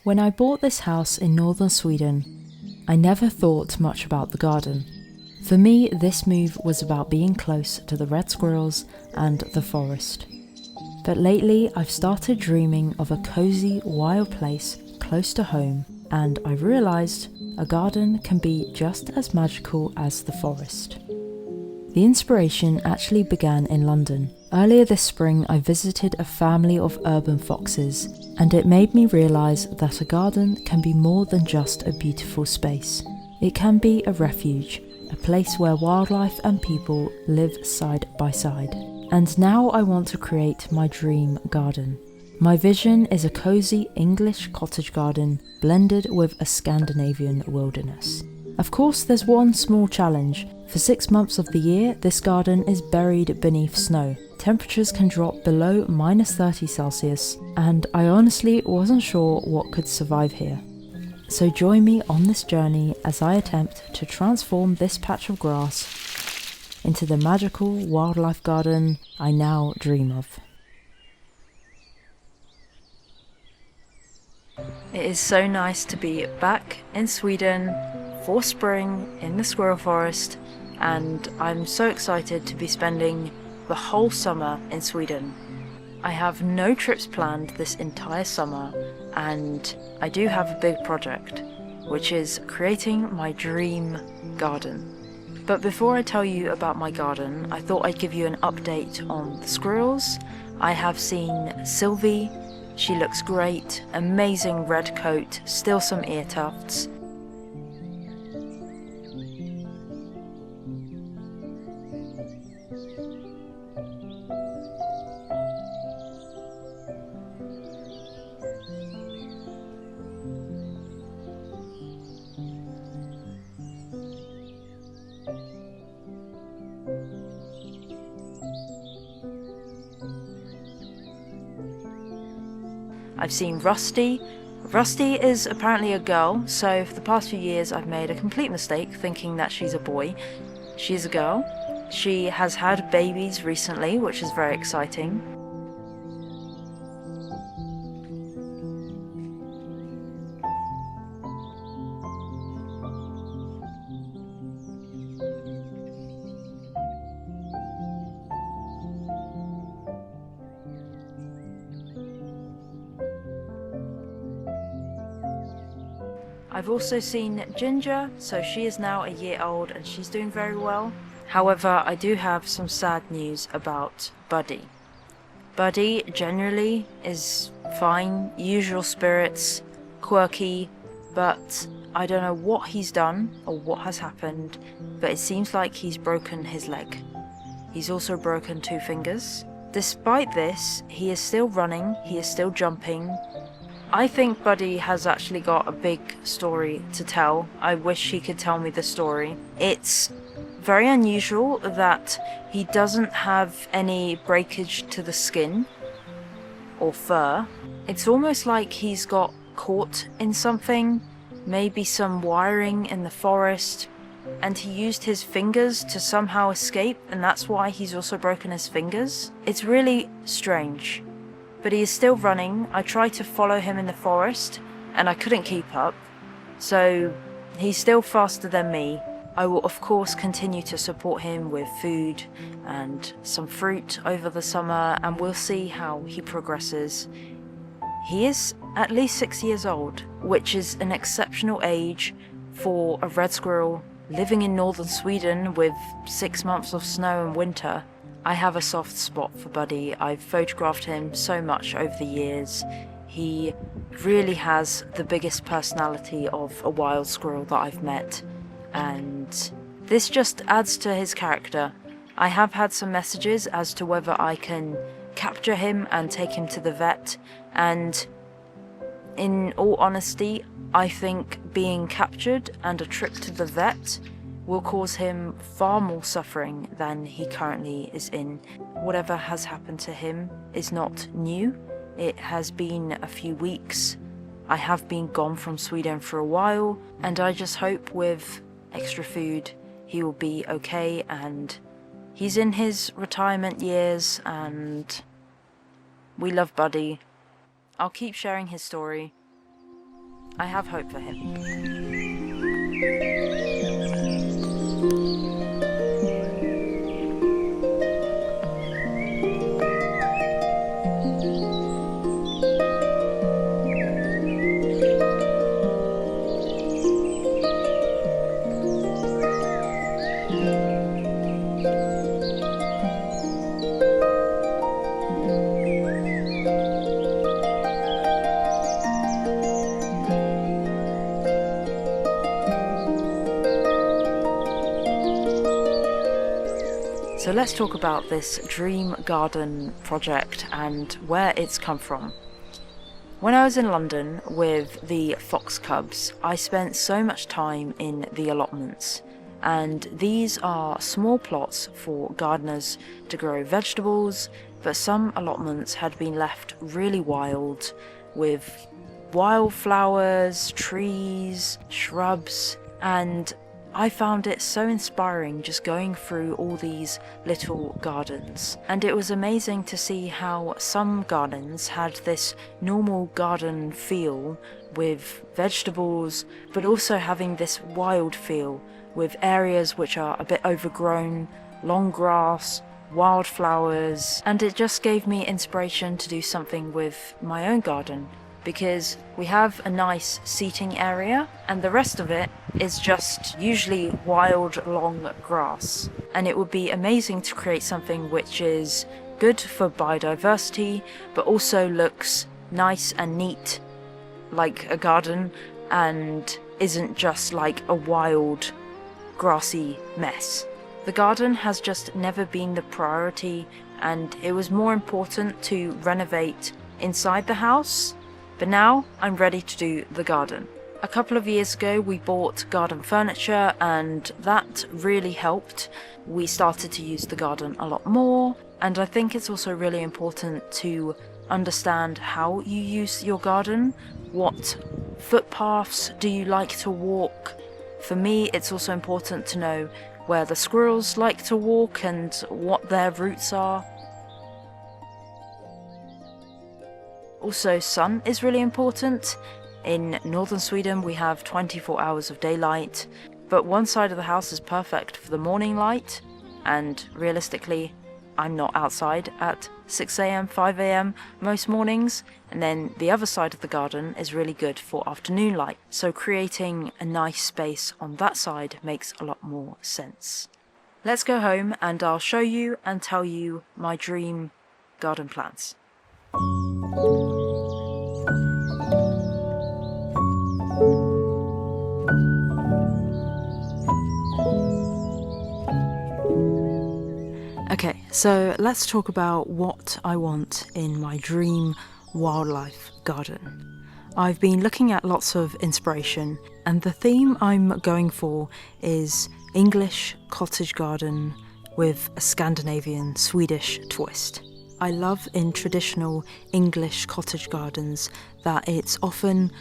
When I bought this house in northern Sweden, I never thought much about the garden. For me, this move was about being close to the red squirrels and the forest. But lately, I've started dreaming of a cozy, wild place close to home, and I've realised a garden can be just as magical as the forest. The inspiration actually began in London. Earlier this spring, I visited a family of urban foxes, and it made me realise that a garden can be more than just a beautiful space. It can be a refuge, a place where wildlife and people live side by side. And now I want to create my dream garden. My vision is a cosy English cottage garden blended with a Scandinavian wilderness. Of course, there's one small challenge. For 6 months of the year, this garden is buried beneath snow. Temperatures can drop below -30°C, and I honestly wasn't sure what could survive here. So join me on this journey as I attempt to transform this patch of grass into the magical wildlife garden I now dream of. It is so nice to be back in Sweden for spring in the squirrel forest, and I'm so excited to be spending the whole summer in Sweden. I have no trips planned this entire summer, and I do have a big project, which is creating my dream garden. But before I tell you about my garden, I thought I'd give you an update on the squirrels. I have seen Sylvie. She looks great, amazing red coat, still some ear tufts. I've seen Rusty. Rusty is apparently a girl, so for the past few years I've made a complete mistake thinking that she's a boy. She is a girl. She has had babies recently, which is very exciting. I've also seen Ginger, so she is now a year old and she's doing very well. However, I do have some sad news about Buddy. Buddy generally is fine, usual spirits, quirky, but I don't know what he's done or what has happened, but it seems like he's broken his leg. He's also broken 2 fingers. Despite this, he is still running, he is still jumping. I think Buddy has actually got a big story to tell. I wish he could tell me the story. It's very unusual that he doesn't have any breakage to the skin or fur. It's almost like he's got caught in something, maybe some wiring in the forest, and he used his fingers to somehow escape, and that's why he's also broken his fingers. It's really strange. But he is still running. I tried to follow him in the forest and I couldn't keep up, so he's still faster than me. I will of course continue to support him with food and some fruit over the summer, and we'll see how he progresses. He is at least 6 years old, which is an exceptional age for a red squirrel living in northern Sweden with 6 months of snow and winter. I have a soft spot for Buddy. I've photographed him so much over the years. He really has the biggest personality of a wild squirrel that I've met, and this just adds to his character. I have had some messages as to whether I can capture him and take him to the vet, and in all honesty, I think being captured and a trip to the vet will cause him far more suffering than he currently is in. Whatever has happened to him is not new. It has been a few weeks. I have been gone from Sweden for a while, and I just hope with extra food he will be okay, and he's in his retirement years, and we love Buddy. I'll keep sharing his story. I have hope for him. So let's talk about this dream garden project and where it's come from. When I was in London with the fox cubs, I spent so much time in the allotments, and these are small plots for gardeners to grow vegetables, but some allotments had been left really wild, with wildflowers, trees, shrubs, and I found it so inspiring just going through all these little gardens, and it was amazing to see how some gardens had this normal garden feel with vegetables, but also having this wild feel with areas which are a bit overgrown, long grass, wildflowers, and it just gave me inspiration to do something with my own garden, because we have a nice seating area and the rest of it is just usually wild long grass, and it would be amazing to create something which is good for biodiversity but also looks nice and neat like a garden and isn't just like a wild grassy mess. The garden has just never been the priority, and it was more important to renovate inside the house. But now I'm ready to do the garden. A couple of years ago we bought garden furniture and that really helped. We started to use the garden a lot more, and I think it's also really important to understand how you use your garden. What footpaths do you like to walk? For me, it's also important to know where the squirrels like to walk and what their routes are. Also, sun is really important. In northern Sweden we have 24 hours of daylight, but one side of the house is perfect for the morning light, and realistically I'm not outside at 6 AM, 5 AM most mornings, and then the other side of the garden is really good for afternoon light, so creating a nice space on that side makes a lot more sense. Let's go home and I'll show you and tell you my dream garden plans. Okay, so let's talk about what I want in my dream wildlife garden. I've been looking at lots of inspiration, and the theme I'm going for is English cottage garden with a Scandinavian Swedish twist. I love in traditional English cottage gardens that it's often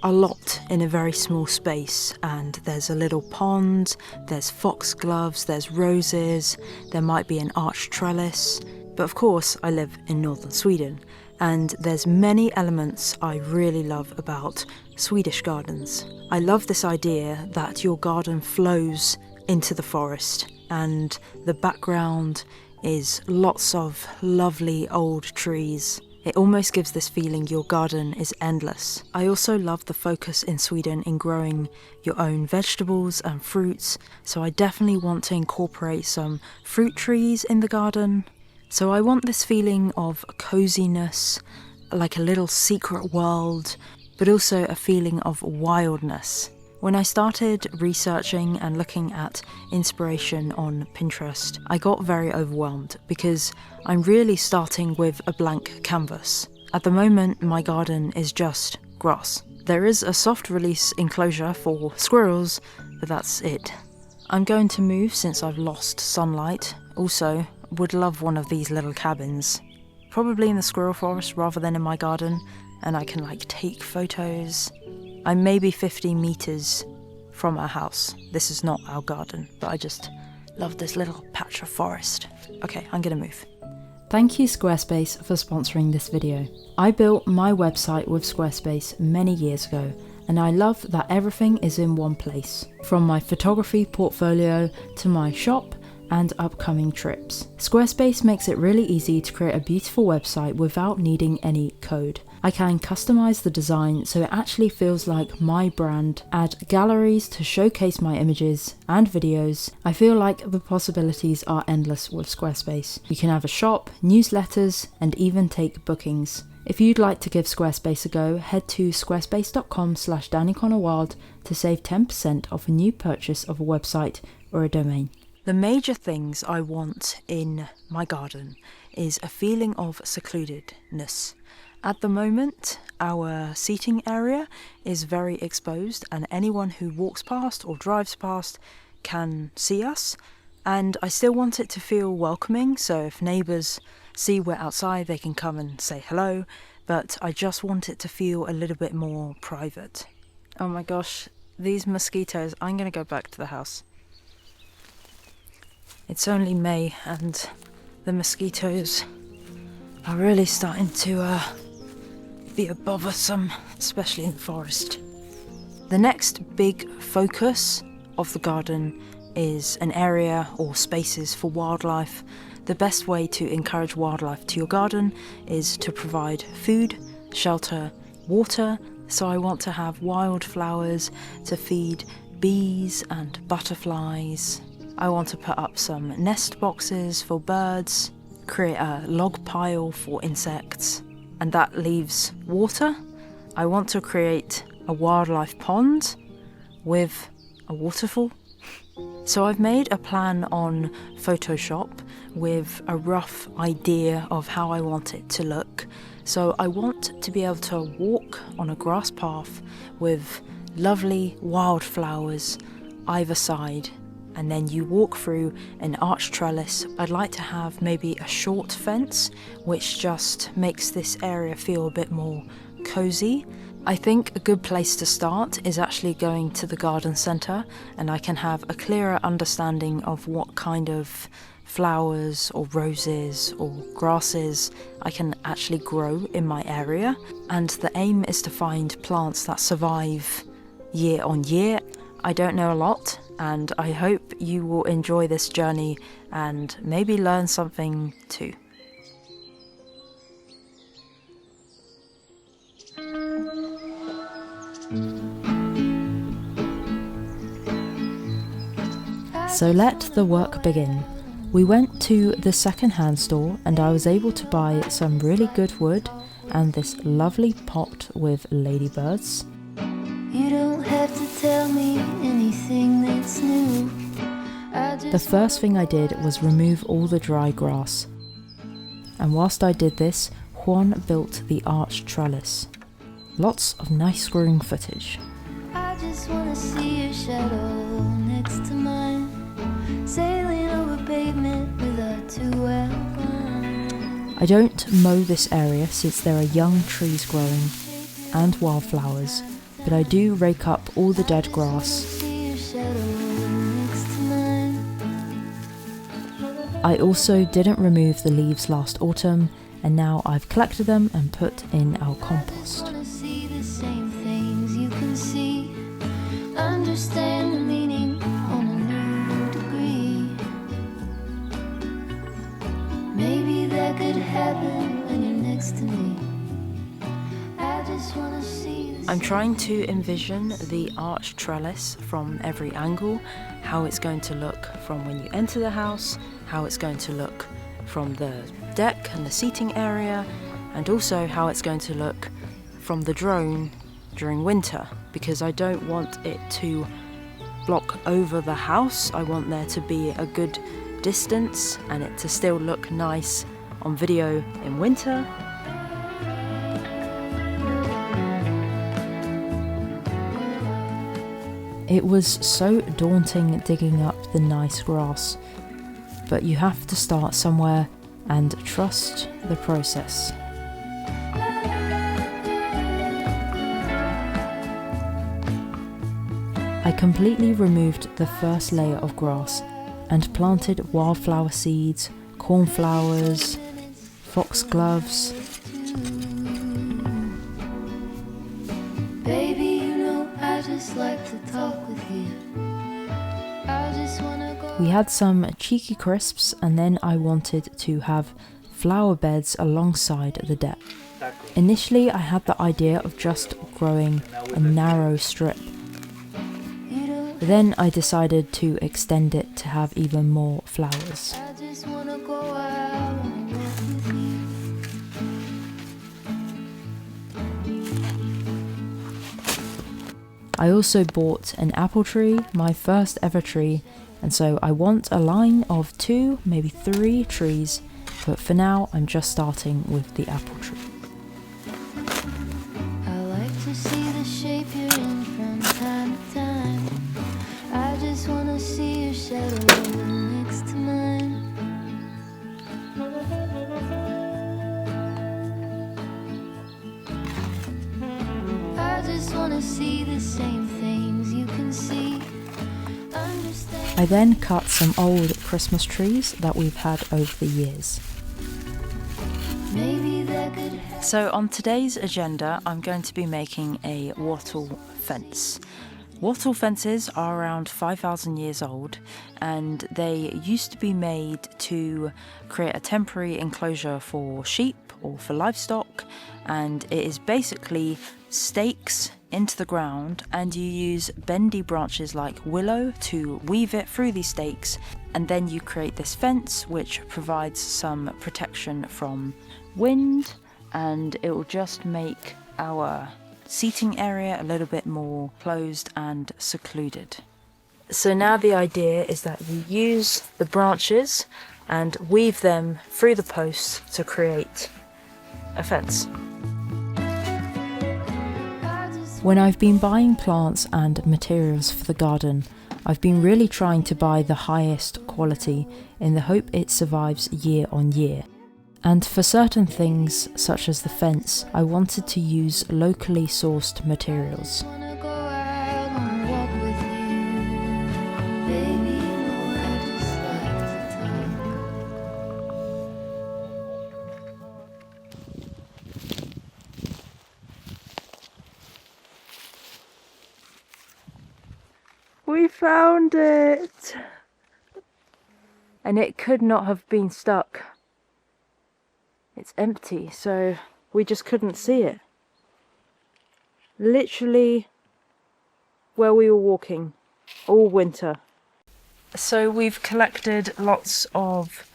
a lot in a very small space, and there's a little pond, there's foxgloves, there's roses, there might be an arched trellis. But of course I live in northern Sweden, and there's many elements I really love about Swedish gardens. I love this idea that your garden flows into the forest and the background is lots of lovely old trees. It almost gives this feeling your garden is endless. I also love the focus in Sweden in growing your own vegetables and fruits, so I definitely want to incorporate some fruit trees in the garden. So I want this feeling of coziness, like a little secret world, but also a feeling of wildness. When I started researching and looking at inspiration on Pinterest, I got very overwhelmed because I'm really starting with a blank canvas. At the moment, my garden is just grass. There is a soft release enclosure for squirrels, but that's it. I'm going to move since I've lost sunlight. Also, would love one of these little cabins. Probably in the squirrel forest rather than in my garden, and I can take photos. I'm maybe 50 meters from our house. This is not our garden, but I just love this little patch of forest. Okay, I'm gonna move. Thank you Squarespace for sponsoring this video. I built my website with Squarespace many years ago, and I love that everything is in one place, from my photography portfolio to my shop and upcoming trips. Squarespace makes it really easy to create a beautiful website without needing any code. I can customize the design so it actually feels like my brand, add galleries to showcase my images and videos. I feel like the possibilities are endless with Squarespace. You can have a shop, newsletters, and even take bookings. If you'd like to give Squarespace a go, head to squarespace.com/daniconnorwild to save 10% off a new purchase of a website or a domain. The major things I want in my garden is a feeling of secludedness. At the moment, our seating area is very exposed and anyone who walks past or drives past can see us. And I still want it to feel welcoming, so if neighbours see we're outside, they can come and say hello, but I just want it to feel a little bit more private. Oh my gosh, these mosquitoes, I'm going to go back to the house. It's only May and the mosquitoes are really starting to be a bothersome, especially in the forest. The next big focus of the garden is an area or spaces for wildlife. The best way to encourage wildlife to your garden is to provide food, shelter, water. So I want to have wildflowers to feed bees and butterflies. I want to put up some nest boxes for birds, create a log pile for insects, and that leaves water. I want to create a wildlife pond with a waterfall. So I've made a plan on Photoshop with a rough idea of how I want it to look. So I want to be able to walk on a grass path with lovely wildflowers either side, and then you walk through an arch trellis. I'd like to have maybe a short fence which just makes this area feel a bit more cozy. I think a good place to start is actually going to the garden centre, and I can have a clearer understanding of what kind of flowers or roses or grasses I can actually grow in my area. And the aim is to find plants that survive year on year. I don't know a lot, and I hope you will enjoy this journey and maybe learn something too. So let the work begin. We went to the second-hand store and I was able to buy some really good wood and this lovely pot with ladybirds. You don't have to tell me anything that's new. The first thing I did was remove all the dry grass. And whilst I did this, Juan built the arch trellis. Lots of nice screwing footage. I just wanna see your shadow next to mine, sailing over pavement with our 2-well line. I don't mow this area since there are young trees growing and wildflowers, but I do rake up all the dead grass. I also didn't remove the leaves last autumn, and now I've collected them and put in our compost. Understand the meaning on a new degree. Maybe that could happen when you're next to me. I just wanna see this. I'm trying to envision the arch trellis from every angle, how it's going to look from when you enter the house, how it's going to look from the deck and the seating area, and also how it's going to look from the drone during winter, because I don't want it to block over the house. I want there to be a good distance and it to still look nice on video in winter. It was so daunting digging up the nice grass, but you have to start somewhere and trust the process. I completely removed the first layer of grass and planted wildflower seeds, cornflowers, foxgloves. Baby, you know just like to talk with you. I just wanna go. We had some cheeky crisps, and then I wanted to have flower beds alongside the deck. Initially I had the idea of just growing a narrow strip. Then I decided to extend it to have even more flowers. I just wanna go out and walk with you. I also bought an apple tree, my first ever tree, and so I want a line of 2, maybe 3 trees, but for now I'm just starting with the apple tree. I like to see the shape you're in from time to time. I just wanna see your shadow next to mine. I just wanna see the same things you can see. Understand. I then cut some old Christmas trees that we've had over the years. Maybe that could help. So on today's agenda, I'm going to be making a wattle fence. Wattle fences are around 5,000 years old, and they used to be made to create a temporary enclosure for sheep or for livestock, and it is basically stakes into the ground, and you use bendy branches like willow to weave it through these stakes, and then you create this fence which provides some protection from wind, and it will just make our seating area a little bit more closed and secluded. So now the idea is that you use the branches and weave them through the posts to create a fence. When I've been buying plants and materials for the garden, I've been really trying to buy the highest quality in the hope it survives year on year. And for certain things, such as the fence, I wanted to use locally sourced materials. Wanna go out and walk with you. Baby, you know I just like to talk. We found it! And it could not have been stuck. It's empty, so we just couldn't see it. Literally where we were walking all winter. So we've collected lots of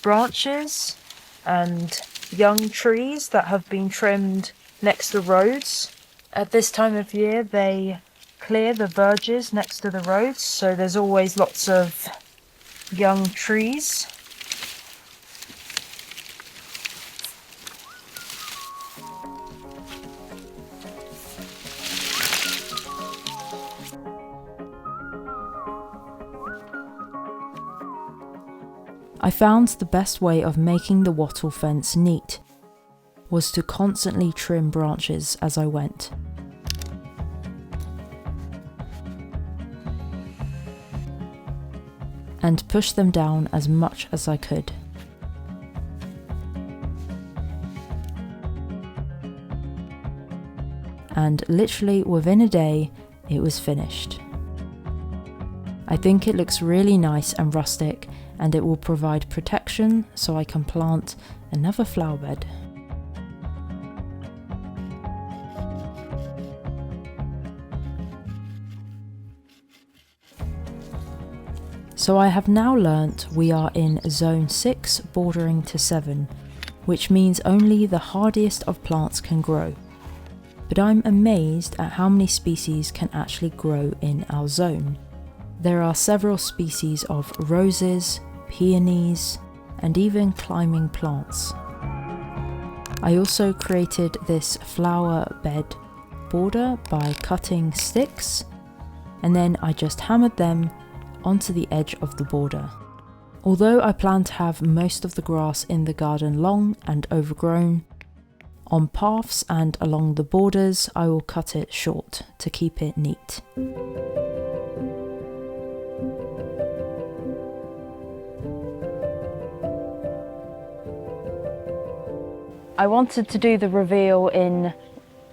branches and young trees that have been trimmed next to roads. At this time of year they clear the verges next to the roads, so there's always lots of young trees. I found the best way of making the wattle fence neat was to constantly trim branches as I went. And push them down as much as I could. And literally within a day, it was finished. I think it looks really nice and rustic, and it will provide protection so I can plant another flower bed. So I have now learnt we are in zone 6 bordering to 7, which means only the hardiest of plants can grow. But I'm amazed at how many species can actually grow in our zone. There are several species of roses, peonies, and even climbing plants. I also created this flower bed border by cutting sticks, and then I just hammered them onto the edge of the border. Although I plan to have most of the grass in the garden long and overgrown, on paths and along the borders I will cut it short to keep it neat. I wanted to do the reveal in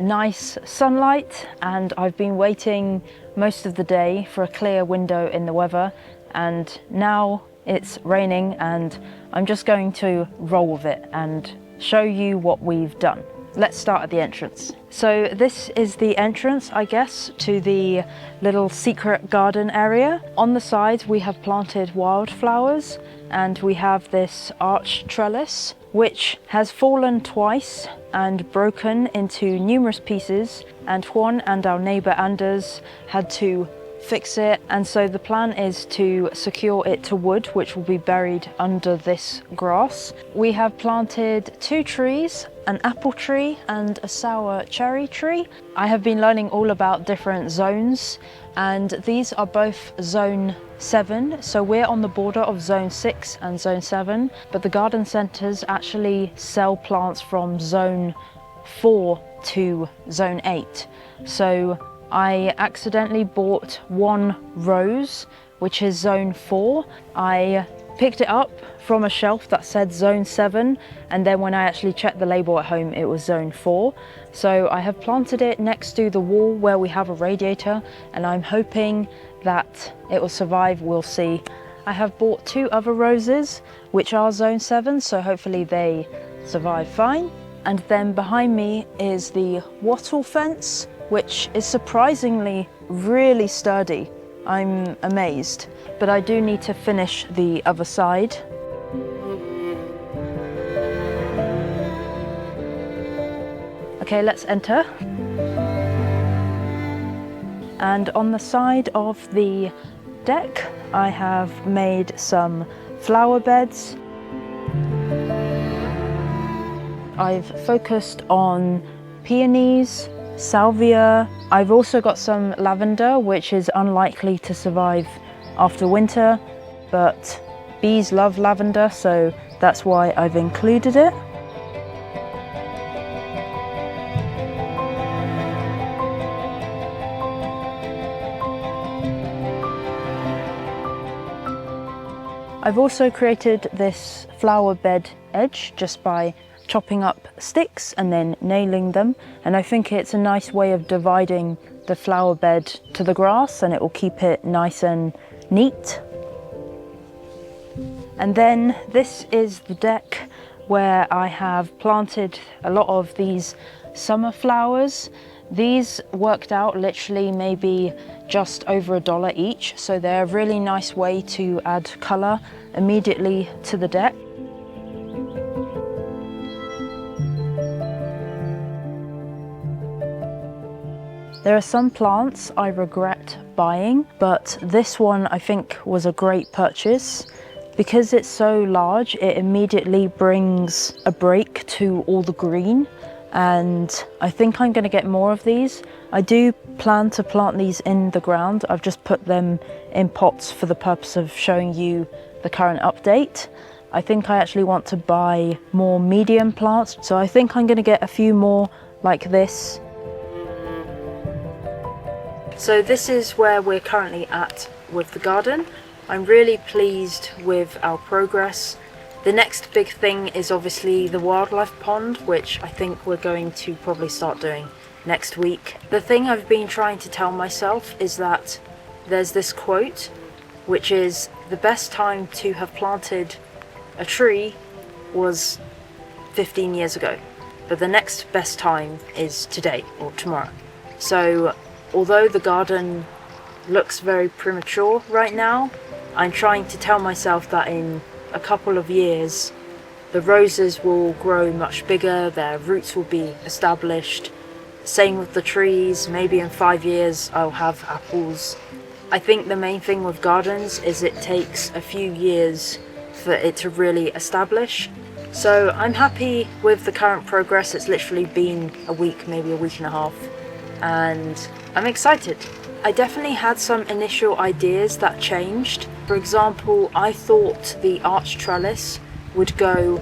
nice sunlight, and I've been waiting most of the day for a clear window in the weather, and now it's raining and I'm just going to roll with it and show you what we've done. Let's start at the entrance. So this is the entrance, I guess, to the little secret garden area. On the sides we have planted wildflowers, and we have this arch trellis which has fallen twice and broken into numerous pieces, and Juan and our neighbour Anders had to fix it, and so the plan is to secure it to wood which will be buried under this grass. We have planted 2 trees, an apple tree and a sour cherry tree. I have been learning all about different zones, and these are both zone 7, so we're on the border of zone 6 and zone 7, but the garden centres actually sell plants from zone 4 to zone 8. So I accidentally bought 1 rose, which is zone 4. I picked it up from a shelf that said zone 7, and then when I actually checked the label at home, it was zone 4. So I have planted it next to the wall where we have a radiator, and I'm hoping that it will survive. We'll see. I have bought 2 other roses, which are zone 7, so hopefully they survive fine. And then behind me is the wattle fence, which is surprisingly really sturdy. I'm amazed, but I do need to finish the other side. Okay, let's enter. And on the side of the deck, I have made some flower beds. I've focused on peonies, salvia. I've also got some lavender, which is unlikely to survive after winter, but bees love lavender, so that's why I've included it. I've also created this flower bed edge just by chopping up sticks and then nailing them, and I think it's a nice way of dividing the flower bed to the grass, and it will keep it nice and neat. And then this is the deck where I have planted a lot of these summer flowers. These worked out literally maybe just over $1 each, so they're a really nice way to add colour immediately to the deck. There are some plants I regret buying, but this one I think was a great purchase. Because it's so large, it immediately brings a break to all the green, and I think I'm going to get more of these. I do plan to plant these in the ground. I've just put them in pots for the purpose of showing you the current update. I think I actually want to buy more medium plants, so I think I'm going to get a few more like this. So this is where we're currently at with the garden. I'm really pleased with our progress. The next big thing is obviously the wildlife pond, which I think we're going to probably start doing next week. The thing I've been trying to tell myself is that there's this quote, which is the best time to have planted a tree was 15 years ago, but the next best time is today or tomorrow. So although the garden looks very premature right now, I'm trying to tell myself that in a couple of years the roses will grow much bigger, their roots will be established. Same with the trees, maybe in 5 years I'll have apples. I think the main thing with gardens is it takes a few years for it to really establish. So I'm happy with the current progress. It's literally been a week, maybe a week and a half, and I'm excited. I definitely had some initial ideas that changed. For example, I thought the arch trellis would go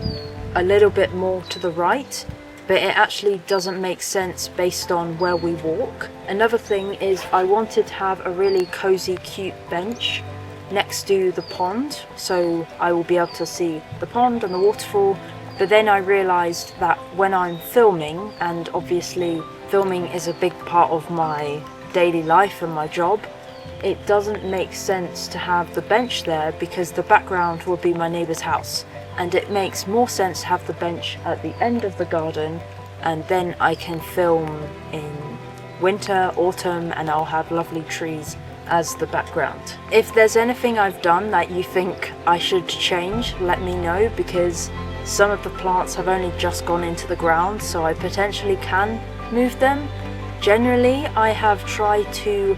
a little bit more to the right, but it actually doesn't make sense based on where we walk. Another thing is I wanted to have a really cozy, cute bench next to the pond, so I will be able to see the pond and the waterfall. But then I realised that when I'm filming, and obviously filming is a big part of my daily life and my job, it doesn't make sense to have the bench there because the background will be my neighbour's house, and it makes more sense to have the bench at the end of the garden, and then I can film in winter, autumn, and I'll have lovely trees as the background. If there's anything I've done that you think I should change, let me know, because some of the plants have only just gone into the ground, so I potentially can move them. Generally, I have tried to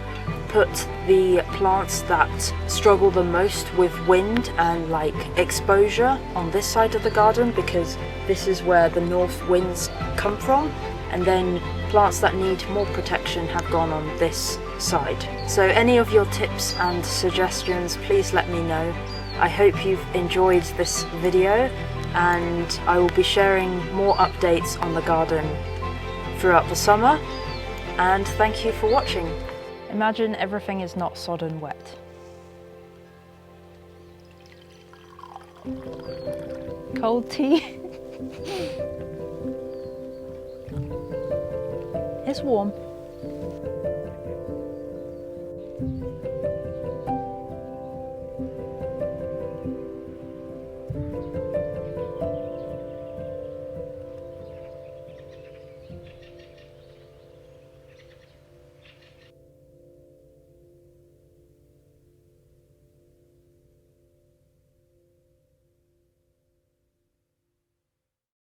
put the plants that struggle the most with wind and like exposure on this side of the garden, because this is where the north winds come from, and then plants that need more protection have gone on this side. So any of your tips and suggestions, please let me know. I hope you've enjoyed this video, and I will be sharing more updates on the garden throughout the summer, and thank you for watching. Imagine everything is not sodden wet. Cold tea. It's warm.